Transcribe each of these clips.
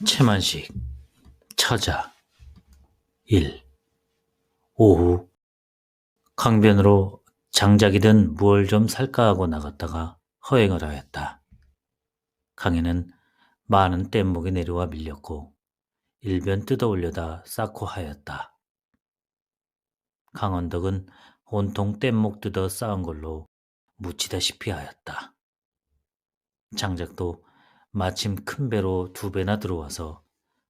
최만식, 처자, 1. 오후 강변으로 장작이든 무얼 좀 살까 하고 나갔다가 허행을 하였다. 강에는 많은 뗏목이 내려와 밀렸고 일변 뜯어올려다 쌓고 하였다. 강 언덕은 온통 뗏목 뜯어 쌓은 걸로 묻히다시피 하였다. 장작도 마침 큰 배로 2배나 들어와서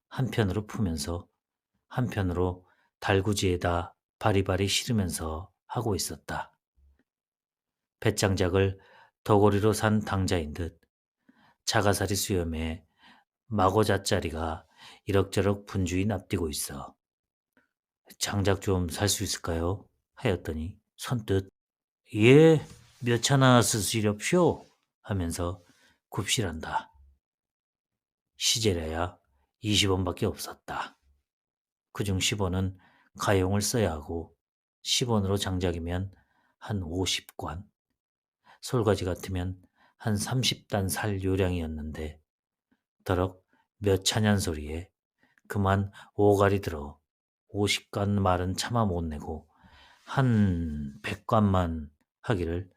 한편으로 푸면서 한편으로 달구지에다 바리바리 실으면서 하고 있었다. 뱃장작을 덕오리로 산 당자인 듯 자가사리 수염에 마고자짜리가 이럭저럭 분주히 납뛰고 있어 장작 좀 살 수 있을까요? 하였더니 선뜻 예, 몇 차나 쓰시렵쇼? 하면서 굽실한다. 시제라야 20원밖에 없었다. 그중 10원은 가용을 써야 하고 10원으로 장작이면 한 50관, 솔가지 같으면 한 30단 살 요량이었는데 더럭 몇 차냔 소리에 그만 오가리 들어 50관 말은 차마 못 내고 한 100관만 하기를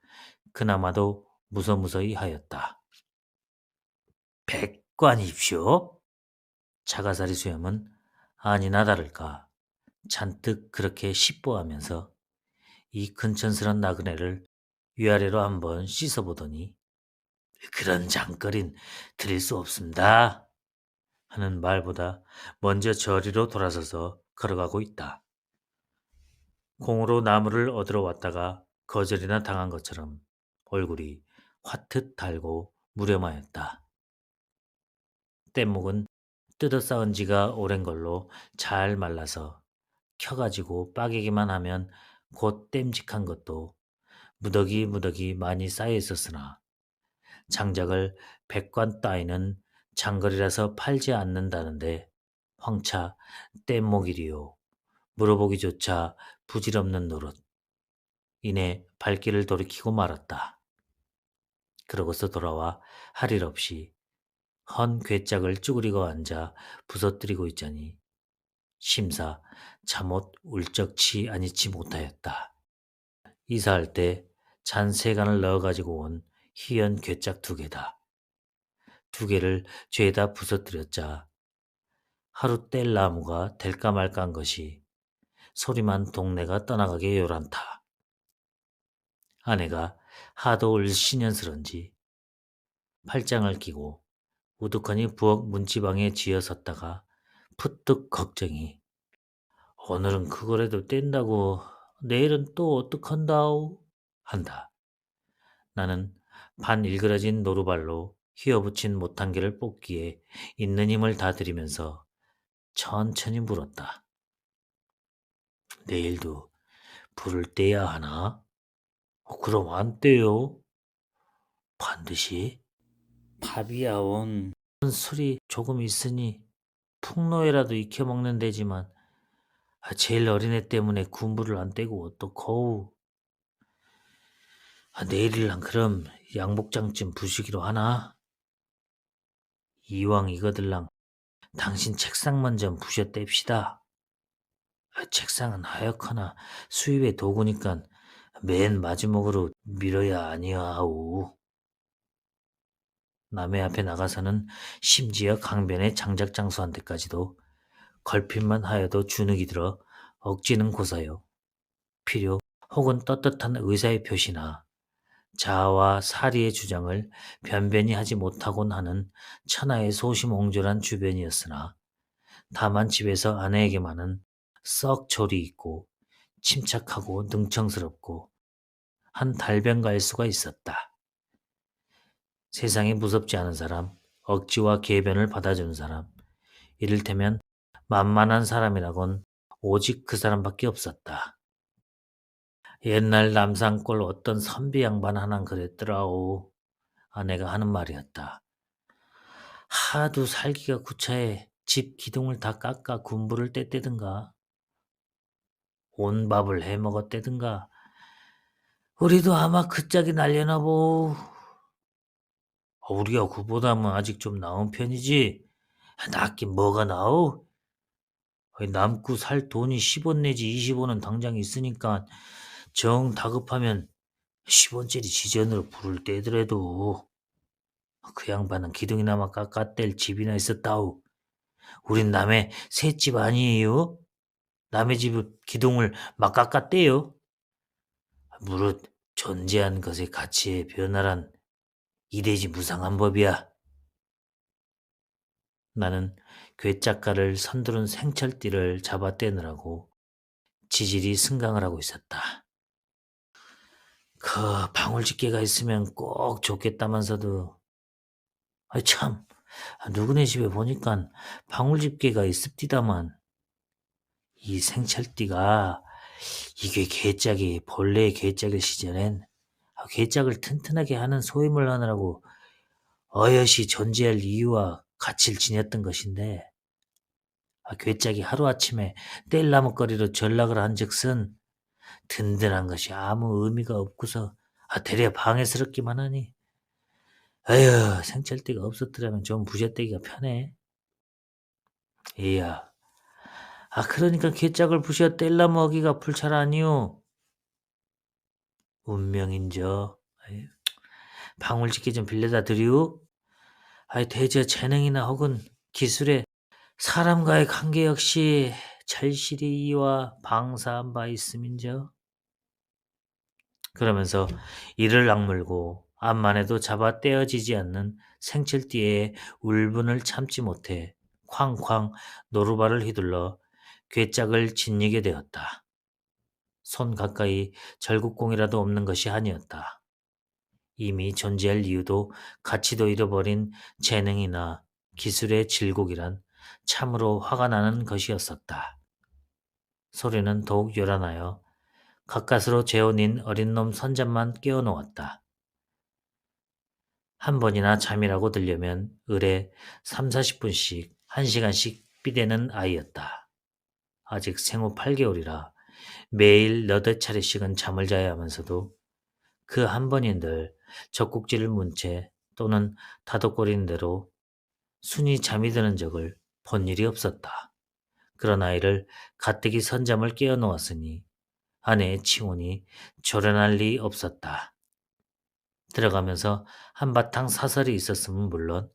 그나마도 무서무서히 하였다. 100관입쇼? 자가사리 수염은 아니나 다를까 잔뜩 그렇게 시뽀하면서 이 근천스런 나그네를 위아래로 한번 씻어보더니 그런 장거린 드릴 수 없습니다 하는 말보다 먼저 저리로 돌아서서 걸어가고 있다. 공으로 나무를 얻으러 왔다가 거절이나 당한 것처럼 얼굴이 화텄 달고 무렴하였다. 뗏목은 뜯어 쌓은 지가 오랜 걸로 잘 말라서 켜가지고 빠개기만 하면 곧 땜직한 것도 무더기 많이 쌓여 있었으나 장작을 100관 따위는 장거리라서 팔지 않는다는데 황차 뗏목이리요. 물어보기조차 부질없는 노릇. 이내 발길을 돌이키고 말았다. 그러고서 돌아와 할 일 없이 헌 괴짝을 쭈그리고 앉아 부서뜨리고 있자니 심사 잠옷 울적치 아니치 못하였다. 이사할 때 잔 3간을 넣어가지고 온 희연 괴짝 2개다. 2개를 죄다 부서뜨렸자 하루 뗄 나무가 될까 말까 한 것이 소리만 동네가 떠나가게 요란타. 아내가 하도 을씨년스런지 팔짱을 끼고 우두커니 부엌 문지방에 쥐어섰다가 푸뜩 걱정이 오늘은 그거라도 뗀다고 내일은 또 어떡한다오 한다. 나는 반 일그러진 노루발로 휘어붙인 못한개를 뽑기에 있는 힘을 다 들이면서 천천히 물었다. 내일도 불을 떼야 하나? 그럼 안 떼요. 반드시? 밥이야온 술이 조금 있으니 풍로에라도 익혀먹는 데지만 제일 어린애 때문에 군부를 안 떼고 어떡하오. 내일일랑 그럼 양복장쯤 부시기로 하나? 이왕 이거들랑 당신 책상만 좀 부셔 뗍시다. 책상은 하얗거나 수입의 도구니깐 맨 마지막으로 밀어야 아니하오. 남의 앞에 나가서는 심지어 강변의 장작장수한테까지도 걸핏만 하여도 주눅이 들어 억지는 고사요. 필요 혹은 떳떳한 의사의 표시나 자아와 사리의 주장을 변변히 하지 못하곤 하는 천하의 소심옹졸한 주변이었으나 다만 집에서 아내에게만은 썩 조리 있고 침착하고 능청스럽고 한 달변가일 수가 있었다. 세상에 무섭지 않은 사람, 억지와 계변을 받아주는 사람, 이를테면 만만한 사람이라곤 오직 그 사람밖에 없었다. 옛날 남산골 어떤 선비 양반 하나 그랬더라오. 아내가 하는 말이었다. 하도 살기가 구차해 집 기둥을 다 깎아 군부를 떼대든가 온 밥을 해먹었대든가 우리도 아마 그 짝이 날려나 보. 우리가 그보다는 아직 좀 나은 편이지. 낫긴 뭐가 나오? 남고 살 돈이 10원 내지 20원은 당장 있으니까 정 다급하면 10원짜리 지전으로 불을 떼더라도 그 양반은 기둥이나마 깎아댈 집이나 있었다오. 우린 남의 셋집 아니에요? 남의 집을 기둥을 막 깎았대요. 무릇 존재한 것의 가치에 변화란 이래지 무상한 법이야. 나는 괴짝가를 선두른 생철띠를 잡아떼느라고 지질이 승강을 하고 있었다. 그 방울집게가 있으면 꼭 좋겠다면서도 참 누구네 집에 보니까 방울집게가 있습디다만 이 생철띠가 이게 괴짝이 본래의 괴짝일 시절엔 괴짝을 튼튼하게 하는 소임을 하느라고 어여시 존재할 이유와 가치를 지녔던 것인데 괴짝이 하루아침에 뗄나무거리로 전락을 한즉슨 든든한 것이 아무 의미가 없고서 되려 방해스럽기만 하니 에휴 생철띠가 없었더라면 좀 부셔떼기가 편해. 이야 그러니까 괴짝을 부셔 뗄나무 하기가 불찰 아니오. 운명인저 에휴, 방울집게 좀 빌려다 드리오. 대저 재능이나 혹은 기술에 사람과의 관계 역시 절실히 이와 방사한 바 있음인저. 그러면서 이를 악물고 암만 해도 잡아 떼어지지 않는 생철띠의 울분을 참지 못해 쾅쾅 노루발을 휘둘러 괴짝을 짓이게 되었다. 손 가까이 절국공이라도 없는 것이 아니었다. 이미 존재할 이유도 가치도 잃어버린 재능이나 기술의 질곡이란 참으로 화가 나는 것이었었다. 소리는 더욱 요란하여 가까스로 재혼인 어린 놈 선잠만 깨워놓았다. 한 번이나 잠이라고 들려면 을에 3, 40분씩 1시간씩 삐대는 아이였다. 아직 생후 8개월이라 매일 너댓 차례씩은 잠을 자야 하면서도 그 한 번인들 젖꼭지를 문 채 또는 다독거리는 대로 순이 잠이 드는 적을 본 일이 없었다. 그런 아이를 가뜩이 선잠을 깨워 놓았으니 아내의 칭혼이 조련할 리 없었다. 들어가면서 한바탕 사설이 있었으면 물론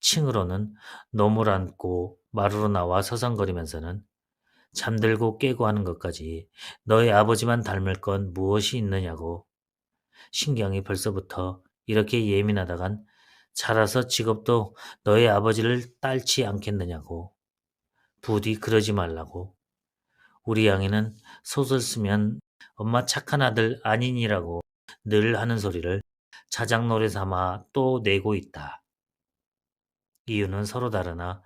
층으로는 놈을 안고 마루로 나와 서성거리면서는 잠들고 깨고 하는 것까지 너의 아버지만 닮을 건 무엇이 있느냐고 신경이 벌써부터 이렇게 예민하다간 자라서 직업도 너의 아버지를 딸지 않겠느냐고 부디 그러지 말라고 우리 양이는 소설 쓰면 엄마 착한 아들 아니니라고 늘 하는 소리를 자작노래 삼아 또 내고 있다. 이유는 서로 다르나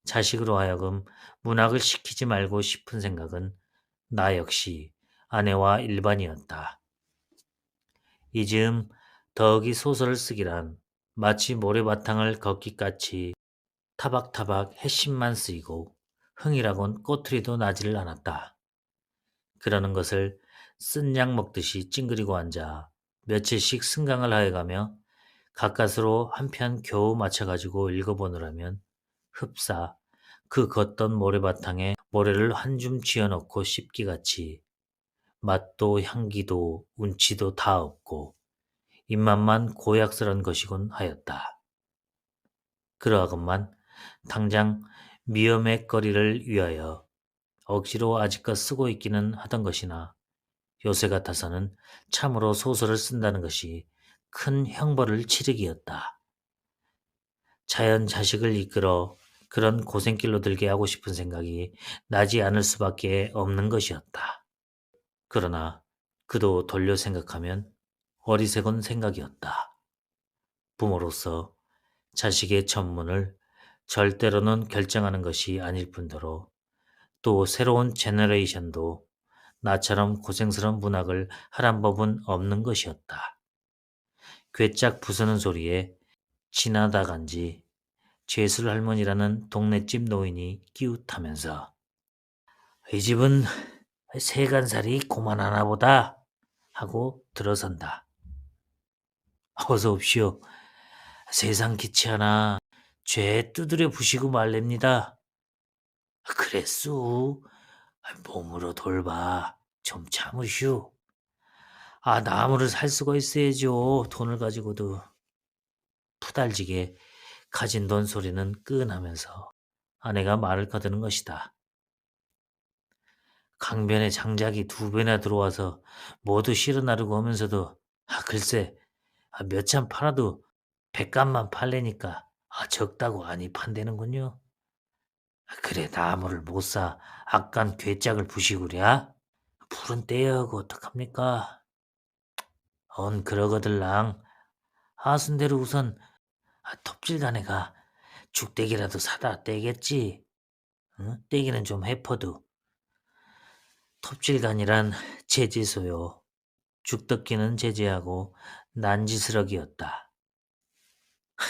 자식으로 하여금 문학을 시키지 말고 싶은 생각은 나 역시 아내와 일반이었다. 이 즈음 더욱이 소설을 쓰기란 마치 모래바탕을 걷기같이 타박타박 핵심만 쓰이고 흥이라곤 꼬투리도 나지를 않았다. 그러는 것을 쓴 약 먹듯이 찡그리고 앉아 며칠씩 승강을 하여가며 가까스로 한 편 겨우 맞춰가지고 읽어보느라면 흡사 그 걷던 모래바탕에 모래를 한 줌 쥐어넣고 씹기같이 맛도 향기도 운치도 다 없고 입맛만 고약스런 것이곤 하였다. 그러하건만 당장 미어맥거리를 위하여 억지로 아직껏 쓰고 있기는 하던 것이나 요새 같아서는 참으로 소설을 쓴다는 것이 큰 형벌을 치르기였다. 자연 자식을 이끌어 그런 고생길로 들게 하고 싶은 생각이 나지 않을 수밖에 없는 것이었다. 그러나 그도 돌려 생각하면 어리석은 생각이었다. 부모로서 자식의 전문을 절대로는 결정하는 것이 아닐 뿐더러 또 새로운 제너레이션도 나처럼 고생스러운 문학을 하란 법은 없는 것이었다. 괴짝 부수는 소리에 지나다간지 죄술 할머니라는 동네집 노인이 끼웃하면서 이 집은 세간살이 고만하나 보다 하고 들어선다. 어서 옵시오. 세상 기치 하나 죄 두드려 부시고 말랍니다. 그랬소. 몸으로 돌봐. 좀 참으슈. 나무를 살 수가 있어야죠. 돈을 가지고도. 푸달지게 가진 돈 소리는 끈하면서 아내가 말을 거드는 것이다. 강변에 장작이 2배나 들어와서 모두 실어 나르고 하면서도 글쎄 몇 참 팔아도 100감만 팔래니까 적다고 아니 판대는군요. 그래 나무를 못 사 악간 괴짝을 부시구랴. 불은 떼야 하고 어떡합니까? 언 그러거들랑 하순대로 우선 톱질가네가 죽대기라도 사다 떼겠지. 응? 떼기는 좀 해퍼도. 톱질간이란 제지소요. 죽덕기는 제지하고 난지스러기였다.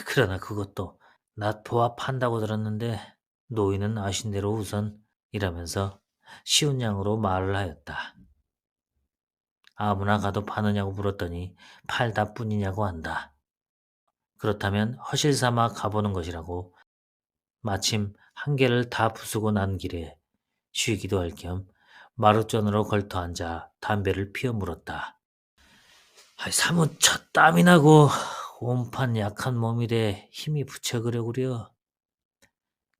그러나 그것도 낫포와 판다고 들었는데 노인은 아신 대로 우선 이라면서 쉬운 양으로 말을 하였다. 아무나 가도 파느냐고 물었더니 팔다 뿐이냐고 한다. 그렇다면 허실 삼아 가보는 것이라고 마침 한 개를 다 부수고 난 길에 쉬기도 할 겸 마루전으로 걸터 앉아 담배를 피워 물었다. 사뭇 첫 땀이 나고 온판 약한 몸이래 힘이 부쩍으려구려.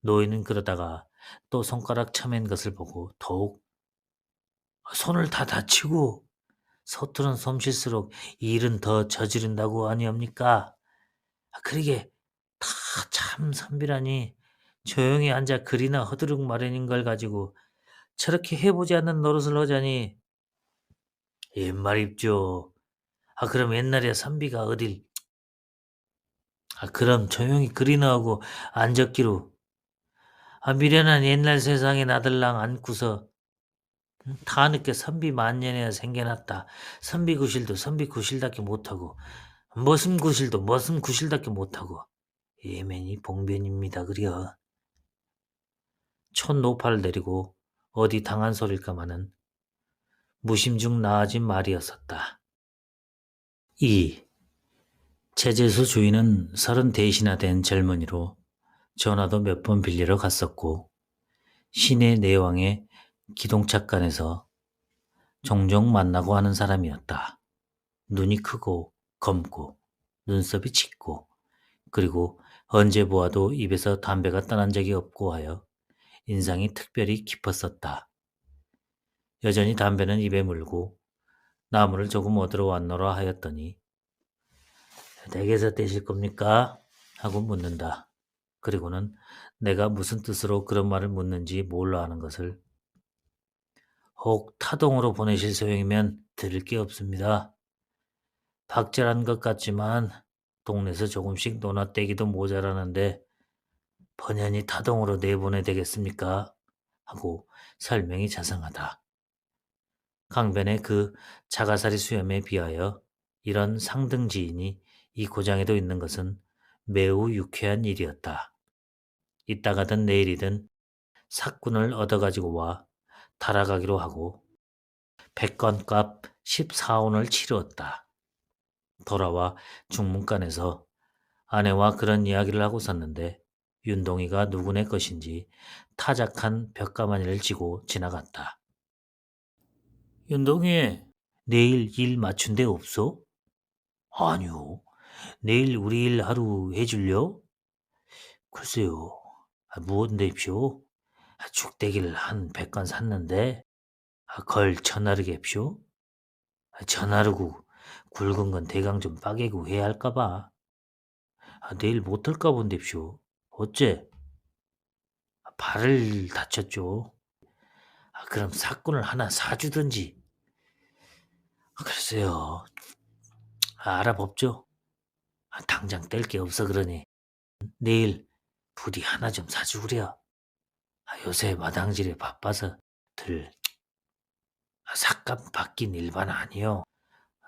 노인은 그러다가 또 손가락 쳐맨 것을 보고 더욱 손을 다 다치고 서투른 솜씨일수록 일은 더 저지른다고 아니옵니까? 그러게 다 참 선비라니 조용히 앉아 글이나 허드렛 마련인 걸 가지고 저렇게 해보지 않는 노릇을 하자니 옛말입죠. 그럼 옛날에 선비가 어딜 그럼 조용히 글이나 하고 앉았기로 미련한 옛날 세상에 나들랑 안고서 다 늦게 선비 만년에야 생겨났다. 선비 구실도 선비 구실답게 못하고 머슴 구실도 머슴 구실답게 못하고 예멘이 봉변입니다 그려. 촌 노파를 내리고 어디 당한 소릴까마는 무심중 나아진 말이었었다. 2. 제재소 주인은 30대이나 된 젊은이로 전화도 몇 번 빌리러 갔었고 시내 내왕의 기동착간에서 종종 만나고 하는 사람이었다. 눈이 크고 검고 눈썹이 짙고 그리고 언제 보아도 입에서 담배가 떠난 적이 없고 하여 인상이 특별히 깊었었다. 여전히 담배는 입에 물고 나무를 조금 얻으러 왔노라 하였더니 댁에서 떼실 겁니까? 하고 묻는다. 그리고는 내가 무슨 뜻으로 그런 말을 묻는지 몰라 하는 것을 혹 타동으로 보내실 소용이면 들을 게 없습니다. 박절한 것 같지만 동네에서 조금씩 노나떼기도 모자라는데 번연히 타동으로 내보내 되겠습니까? 하고 설명이 자상하다. 강변의 그 자가사리 수염에 비하여 이런 상등지인이 이 고장에도 있는 것은 매우 유쾌한 일이었다. 이따가든 내일이든 사꾼을 얻어가지고 와 달아가기로 하고 100건값 14원을 치르었다. 돌아와 중문간에서 아내와 그런 이야기를 하고 섰는데 윤동이가 누구네 것인지 타작한 벽가마니를 지고 지나갔다. 윤동이, 내일 일 맞춘 데 없어? 아니요. 내일 우리 일 하루 해줄려? 글쎄요. 무언데입쇼? 죽대기를 한 100건 샀는데 걸 전하르겠쇼? 전하르고 굵은 건 대강 좀 빠개고 해야 할까봐. 내일 못할까 본데쇼. 어째? 발을 다쳤죠. 그럼 사꾼을 하나 사주든지. 글쎄요. 알아봅죠. 당장 뗄 게 없어 그러니 내일 부디 하나 좀 사주구려. 요새 마당질에 바빠서 들 삭감 받긴 일반 아니요.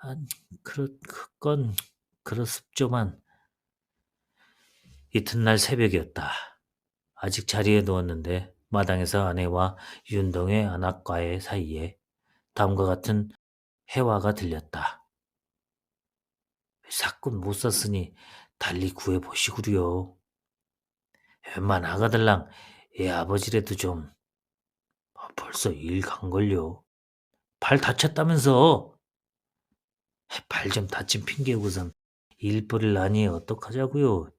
아, 그건 그렇습조만 이튿날 새벽이었다. 아직 자리에 누웠는데 마당에서 아내와 윤동의 안악과의 사이에 다음과 같은 해화가 들렸다. 사꾼 못 샀으니 달리 구해보시구려. 웬만 아가들랑 애 아버지라도 좀. 벌써 일 간걸요. 발 다쳤다면서. 발 좀 다친 핑계고선 일벌일 아니 어떡하자고요.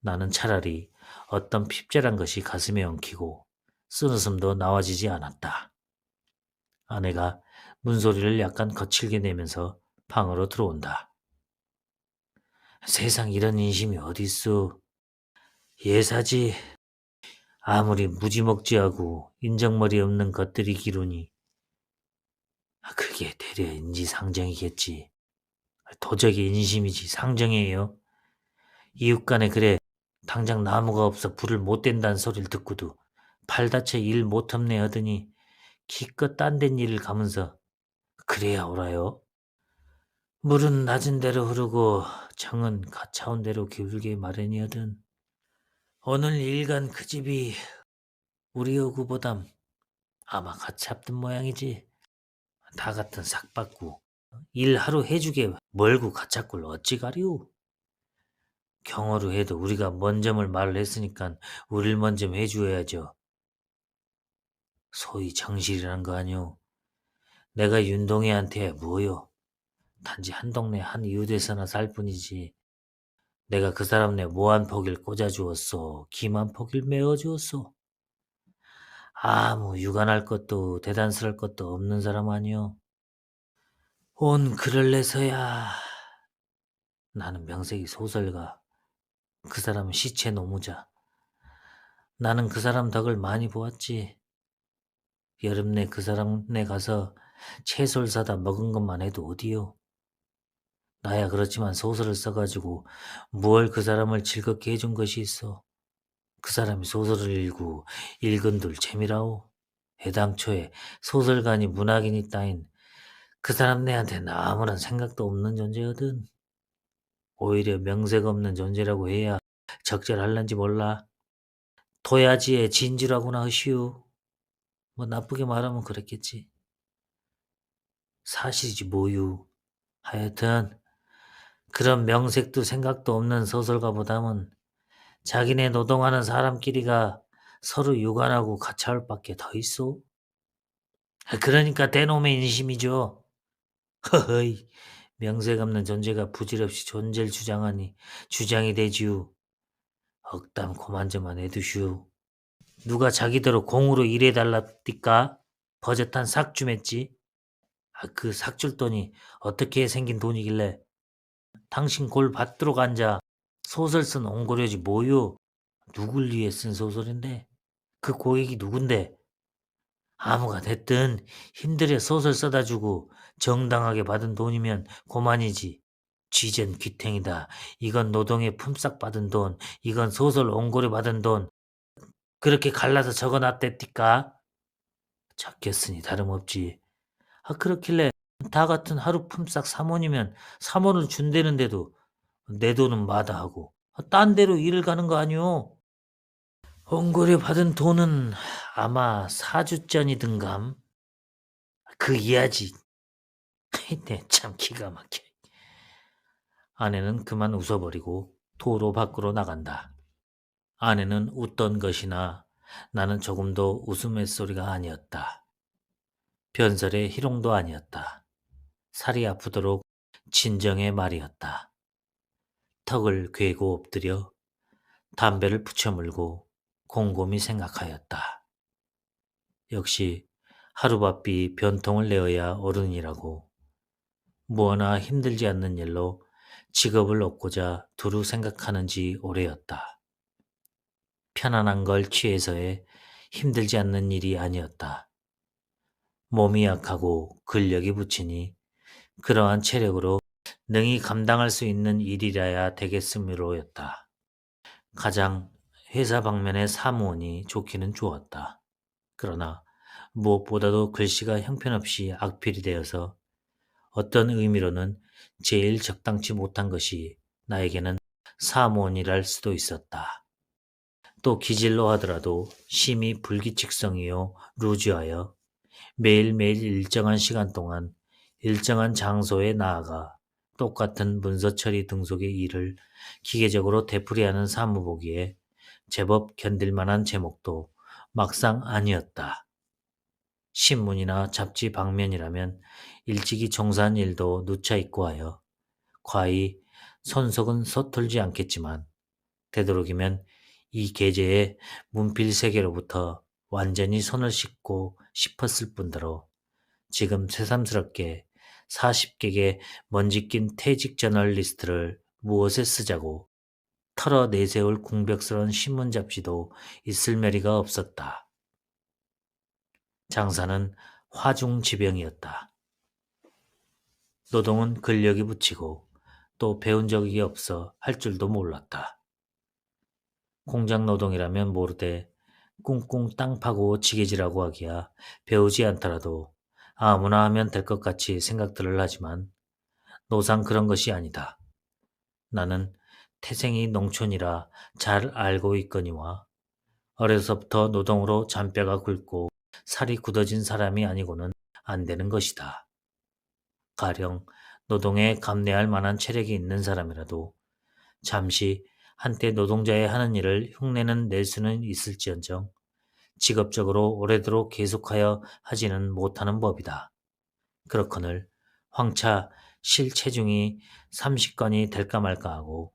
나는 차라리 어떤 핍절한 것이 가슴에 엉키고 쓴웃음도 나와지지 않았다. 아내가 문소리를 약간 거칠게 내면서 방으로 들어온다. 세상 이런 인심이 어딨어. 예사지. 아무리 무지먹지하고 인정머리 없는 것들이 기로니 그게 대려 인지상정이겠지. 도적의 인심이지 상정이에요. 이웃 간에 그래 당장 나무가 없어 불을 못 댄다는 소리를 듣고도 발 다쳐 일 못합네 하더니 기껏 딴 덴 일을 가면서 그래야 옳아요. 물은 낮은 대로 흐르고 정은 가차운 대로 기울기 마련이거든. 오늘 일간 그 집이 우리 여구보담 아마 가차없던 모양이지. 다 같은 삭받고 일 하루 해주게 멀고 가짜꼴 어찌 가리우. 경어로 해도 우리가 먼저물 말을 했으니까 우릴 먼저 해주어야죠. 소위 정실이란 거 아니오. 내가 윤동이한테 뭐요? 단지 한 동네 한 이웃에서나 살 뿐이지. 내가 그 사람네 모한 포기를 꽂아주었소. 기만 포기를 메어주었소. 아무 유관할 것도 대단스럴 것도 없는 사람 아니오. 온 글을 내서야 나는 명색이 소설가, 그 사람은 시체 노무자. 나는 그 사람 덕을 많이 보았지. 여름내 그 사람네 가서 채소를 사다 먹은 것만 해도 어디요. 나야 그렇지만 소설을 써가지고 무얼 그 사람을 즐겁게 해준 것이 있어. 그 사람이 소설을 읽고 읽은들 재미라오. 애당초에 소설가니 문학인이 따윈 그 사람네한테는 아무런 생각도 없는 존재거든. 오히려 명색 없는 존재라고 해야 적절할런지 몰라. 도야지의 진주라고나 하시오. 뭐 나쁘게 말하면 그랬겠지. 사실이지 뭐유. 하여튼 그런 명색도 생각도 없는 소설가보다는 자기네 노동하는 사람끼리가 서로 유관하고 가차할 밖에 더 있어. 그러니까 대놈의 인심이죠. 허허이, 명색 없는 존재가 부질없이 존재를 주장하니 주장이 되지요. 억담 고만저만 해두슈. 누가 자기대로 공으로 일해달랍디까? 버젓한 삭주맸지. 그 삭줄 돈이 어떻게 생긴 돈이길래 당신 골 받도록 앉아 소설 쓴 옹고려지 뭐요? 누굴 위해 쓴 소설인데? 그 고객이 누군데? 아무가 됐든 힘들여 소설 써다 주고 정당하게 받은 돈이면 고만이지. 쥐젠 귀탱이다. 이건 노동에 품삯 받은 돈, 이건 소설 옹고려 받은 돈. 그렇게 갈라서 적어놨댔디까? 적겠으니 다름없지. 그렇길래 다 같은 하루 품삯 3원이면 3원을 준대는데도 내 돈은 마다하고 딴 데로 일을 가는 거 아니오? 옹고려 받은 돈은 아마 4주전이든감. 그 이야지. 내 참 기가 막혀. 아내는 그만 웃어버리고 도로 밖으로 나간다. 아내는 웃던 것이나 나는 조금도 웃음의 소리가 아니었다. 변설의 희롱도 아니었다. 살이 아프도록 진정의 말이었다. 턱을 괴고 엎드려 담배를 붙여물고 곰곰이 생각하였다. 역시 하루바삐 변통을 내어야 어른이라고 무어나 힘들지 않는 일로 직업을 얻고자 두루 생각하는지 오래였다. 편안한 걸 취해서의 힘들지 않는 일이 아니었다. 몸이 약하고 근력이 붙이니 그러한 체력으로 능히 감당할 수 있는 일이라야 되겠으므로였다. 가장 회사 방면의 사무원이 좋기는 좋았다. 그러나 무엇보다도 글씨가 형편없이 악필이 되어서 어떤 의미로는 제일 적당치 못한 것이 나에게는 사무원이랄 수도 있었다. 또 기질로 하더라도 심히 불규칙성이요 루즈하여 매일매일 일정한 시간 동안 일정한 장소에 나아가 똑같은 문서 처리 등속의 일을 기계적으로 되풀이하는 사무보기에 제법 견딜만한 제목도 막상 아니었다. 신문이나 잡지 방면이라면 일찍이 종사한 일도 누차 있고 하여 과히 손속은 서툴지 않겠지만 되도록이면 이 계제의 문필 세계로부터 완전히 손을 씻고 싶었을 뿐더러 지금 새삼스럽게 40개의 먼지 낀 퇴직 저널리스트를 무엇에 쓰자고 털어 내세울 궁벽스러운 신문 잡지도 있을 매리가 없었다. 장사는 화중지병이었다. 노동은 근력이 붙이고 또 배운 적이 없어 할 줄도 몰랐다. 공장 노동이라면 모르되 꿍꿍 땅 파고 지게질하고 하기야 배우지 않더라도 아무나 하면 될 것 같이 생각들을 하지만 노상 그런 것이 아니다. 나는 태생이 농촌이라 잘 알고 있거니와 어려서부터 노동으로 잔뼈가 굵고 살이 굳어진 사람이 아니고는 안 되는 것이다. 가령 노동에 감내할 만한 체력이 있는 사람이라도 잠시 한때 노동자의 하는 일을 흉내는 낼 수는 있을지언정 직업적으로 오래도록 계속하여 하지는 못하는 법이다. 그렇거늘 황차 실체중이 30건이 될까 말까 하고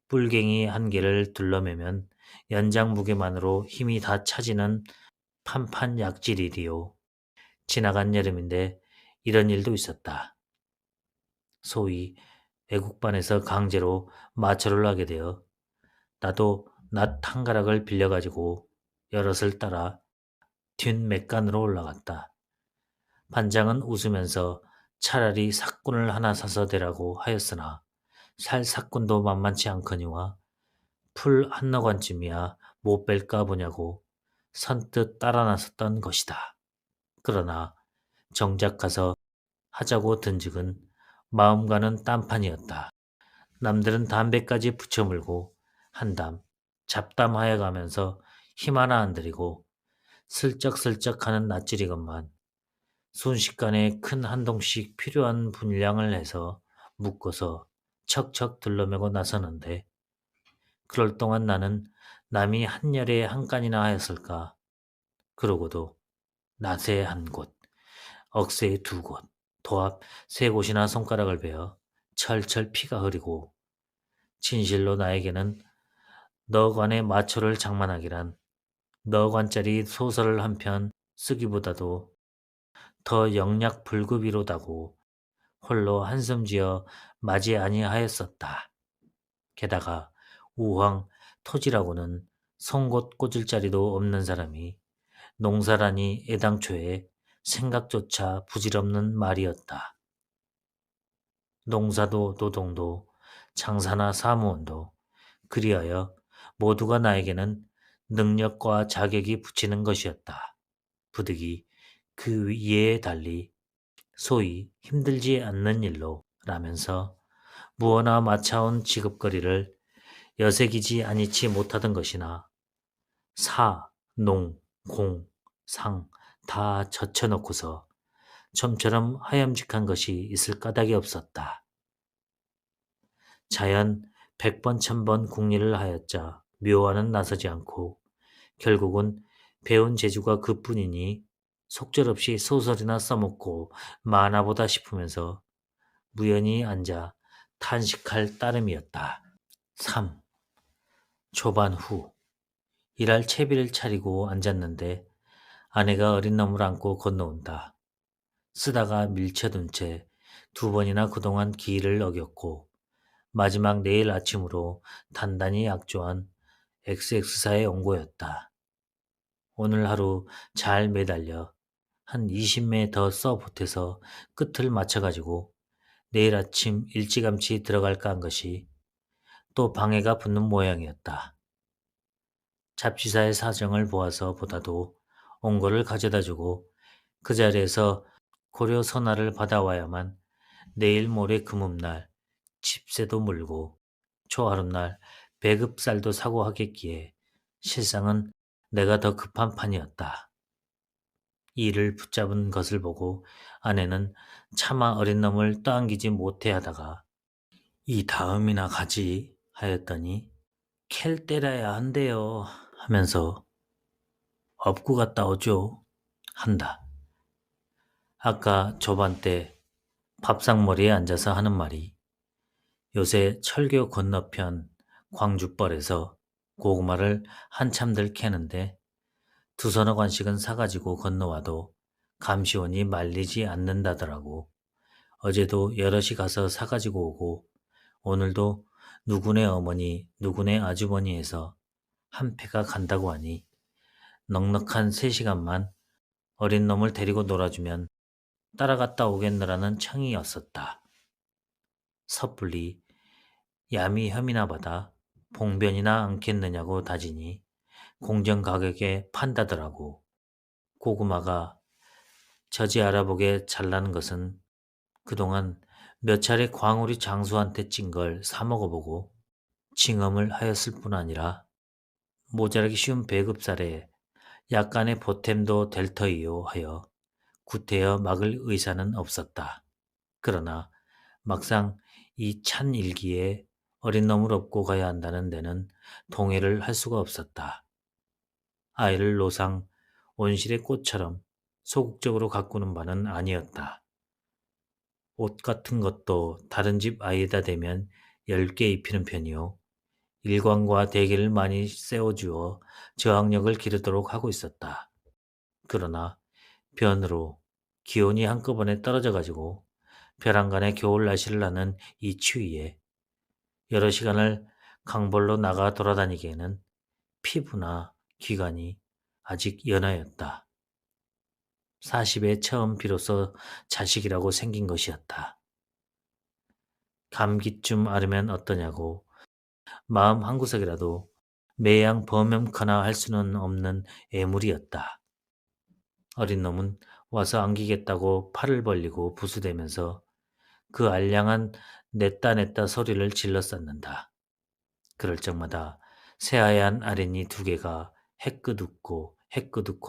뿔갱이 한 개를 둘러매면 연장 무게만으로 힘이 다 차지는 판판 약질이리요. 지나간 여름인데 이런 일도 있었다. 소위 외국반에서 강제로 마초를 하게 되어 나도 낫 한 가락을 빌려가지고 여럿을 따라 뒷맥간으로 올라갔다. 반장은 웃으면서 차라리 삭군을 하나 사서 대라고 하였으나 살 삭군도 만만치 않거니와 풀 한 너관쯤이야 못 뺄까 보냐고 선뜻 따라 나섰던 것이다. 그러나 정작 가서 하자고 든즉은 마음과는 딴판이었다. 남들은 담배까지 붙여물고 한담 잡담하여 가면서 힘 하나 안 들이고 슬쩍슬쩍 하는 낯질이건만 순식간에 큰 한 동씩 필요한 분량을 해서 묶어서 척척 둘러매고 나서는데 그럴 동안 나는 남이 한 열에 한 간이나 하였을까. 그러고도 낫에 한 곳, 억새에 두 곳, 도합 세 곳이나 손가락을 베어 철철 피가 흐리고 진실로 나에게는 너관의 마초를 장만하기란 너관짜리 소설을 한 편 쓰기보다도 더 영약 불급이로다고 홀로 한숨 지어 맞이 아니하였었다. 게다가 우황 토지라고는 송곳 꽂을 자리도 없는 사람이 농사라니 애당초에 생각조차 부질없는 말이었다. 농사도 노동도 장사나 사무원도 그리하여 모두가 나에게는 능력과 자격이 붙이는 것이었다. 부득이 그 위에 달리 소위 힘들지 않는 일로 라면서 무어나 마차온 직업거리를 여색이지 아니치 못하던 것이나 사, 농, 공, 상 다 젖혀놓고서 좀처럼 하염직한 것이 있을 까닭이 없었다. 자연 100번 1000번 궁리를 하였자 묘화는 나서지 않고 결국은 배운 재주가 그뿐이니 속절없이 소설이나 써먹고 만화보다 싶으면서 무연히 앉아 탄식할 따름이었다. 3. 초반 후 일할 채비를 차리고 앉았는데 아내가 어린 놈을 안고 건너온다. 쓰다가 밀쳐둔 채 두 번이나 그동안 기일을 어겼고 마지막 내일 아침으로 단단히 약조한 XX사의 원고였다. 오늘 하루 잘 매달려 한 20매 더 써보태서 끝을 맞춰가지고 내일 아침 일찌감치 들어갈까 한 것이 또 방해가 붙는 모양이었다. 잡지사의 사정을 보아서 보다도 원고를 가져다주고 그 자리에서 고려 선화를 받아와야만 내일 모레 금음날 집세도 물고 초하룻날 배급쌀도 사고 하겠기에 실상은 내가 더 급한 판이었다. 이를 붙잡은 것을 보고 아내는 차마 어린 놈을 떠안기지 못해 하다가 이 다음이나 가지 하였더니 캘 때려야 한대요 하면서 업고 갔다 오죠 한다. 아까 조반 때 밥상머리에 앉아서 하는 말이 요새 철교 건너편 광주벌에서 고구마를 한참들 캐는데 두서너 관씩은 사가지고 건너와도 감시원이 말리지 않는다더라고. 어제도 여럿이 가서 사가지고 오고 오늘도 누구네 어머니 누구네 아주머니 해서 한 패가 간다고 하니 넉넉한 3시간만 어린 놈을 데리고 놀아주면 따라갔다 오겠느라는 청이었었다. 섣불리 야미 혐의나 받아 봉변이나 않겠느냐고 다지니 공정 가격에 판다더라고. 고구마가 저지 알아보게 잘난 것은 그동안 몇 차례 광우리 장수한테 찐 걸 사먹어보고 징험을 하였을 뿐 아니라 모자라기 쉬운 배급살에 약간의 보탬도 될 터이요 하여 구태여 막을 의사는 없었다. 그러나 막상 이 찬 일기에 어린 놈을 업고 가야 한다는 데는 동의를 할 수가 없었다. 아이를 노상 온실의 꽃처럼 소극적으로 가꾸는 바는 아니었다. 옷 같은 것도 다른 집 아이에다 대면 10개 입히는 편이요. 일광과 대기를 많이 세워주어 저항력을 기르도록 하고 있었다. 그러나 변으로 기온이 한꺼번에 떨어져가지고 벼랑간에 겨울 날씨를 나는 이 추위에 여러 시간을 강벌로 나가 돌아다니기에는 피부나 기관이 아직 연하였다. 40에 처음 비로소 자식이라고 생긴 것이었다. 감기쯤 앓으면 어떠냐고 마음 한구석이라도 매양 범염커나 할 수는 없는 애물이었다. 어린 놈은 와서 안기겠다고 팔을 벌리고 부수대면서 그 알량한 냈다 소리를 질러 쌓는다. 그럴 적마다 새하얀 아랫니 2개가 해끄둑고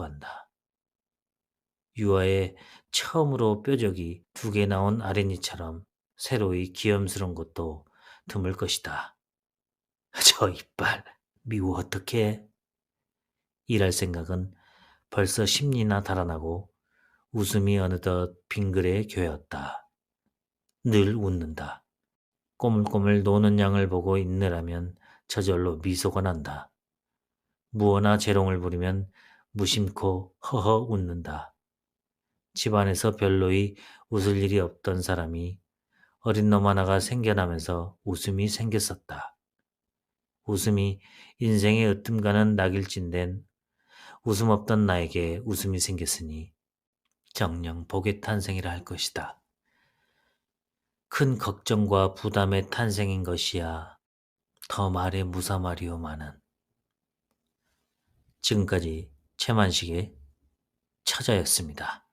한다. 유아에 처음으로 뾰족이 2개 나온 아랫니처럼 새로이 귀염스러운 것도 드물 것이다. 저 이빨 미워 어떡해. 일할 생각은 벌써 심리나 달아나고 웃음이 어느덧 빙그레 교였다. 늘 웃는다. 꼬물꼬물 노는 양을 보고 있느라면 저절로 미소가 난다. 무어나 재롱을 부리면 무심코 허허 웃는다. 집안에서 별로이 웃을 일이 없던 사람이 어린 놈 하나가 생겨나면서 웃음이 생겼었다. 웃음이 인생의 으뜸가는 낙일진된 웃음 없던 나에게 웃음이 생겼으니 정녕 복의 탄생이라 할 것이다. 큰 걱정과 부담의 탄생인 것이야 더 말에 무사말이오마는. 지금까지 최만식의 처자였습니다.